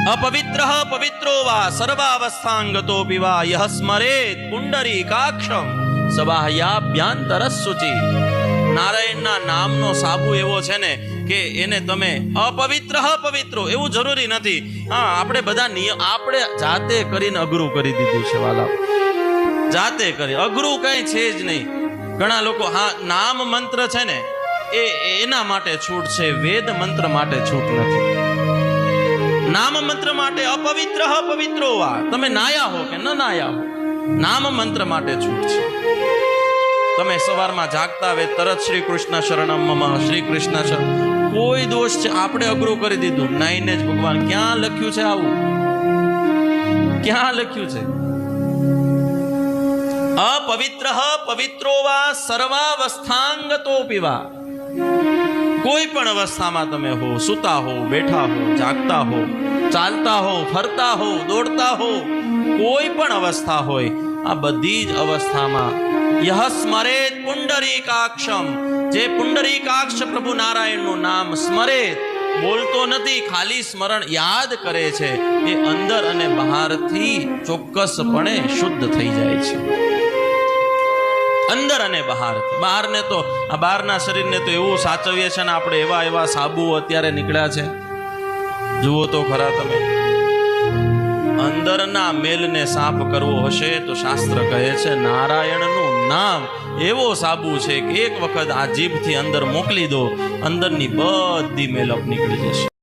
अपवित्रः पवित्रो वा सर्वावस्थांगतो पीवा यह स्मरेत पुंडरीकाक्षम सबाह्याभ्यांतरशुचि। નારાયણના નામનો સાબુ એવો છે ને કે એને તમે અપવિત્ર પવિત્રો એવું જરૂરી નથી. હા, આપણે બધા નિયમ આપણે જાતે કરીને અઘરું કરી દીધું છે વાલા, જાતે કરી. અઘરું કઈ છે જ નહીં. ઘણા લોકો હા નામ મંત્ર છે ને એના માટે છૂટ છે, વેદ મંત્ર માટે છૂટ નથી. નામ મંત્ર માટે અપવિત્ર પવિત્રો વા, તમે નાયા હો કે ન નાયા હો, નામ મંત્ર માટે છૂટ છે. તમે સવારમાં જાગતા આવે તરત શ્રી કૃષ્ણ શરણમ મમ, શ્રી કૃષ્ણ શરણ. કોઈ દોષ છે? આપણે અઘરું કરી દીધું નાઈને જ ભગવાન. ક્યાં લખ્યું છે આવું? ક્યાં લખ્યું છે? અપવિત્ર પવિત્રો વા સર્વાવસ્થાંગતો પીવા. કોઈ પણ અવસ્થામાં તમે હો, સુતા હો, બેઠા હો, જાગતા હો, ચાલતા હો, ફરતા હો, દોડતા હો, કોઈ પણ અવસ્થા હોય, આ બધી જ અવસ્થામાં યહ સ્મરેત પુંડરીકાક્ષમ, જે પુંડરીકાક્ષ પ્રભુ નારાયણનું નામ સ્મરેત, બોલતો નથી, ખાલી સ્મરણ યાદ કરે છે, એ અંદર અને બહારથી ચોક્કસપણે શુદ્ધ થઈ જાય છે. અંદર અને બહાર. બહારને તો આ બહારના શરીરને તો એવું સાચવીએ છે ને આપણે, એવા એવા સાબુ અત્યારે નીકળ્યા છે, જુઓ તો ખરા તમે. અંદરના મેલને સાફ કરવો હશે તો શાસ્ત્ર કહે છે નારાયણનું નામ એવો સાબુ છે કે એક વખત આ જીભથી અંદર મોકલી દો, અંદરની બધી મેલ નીકળી જશે.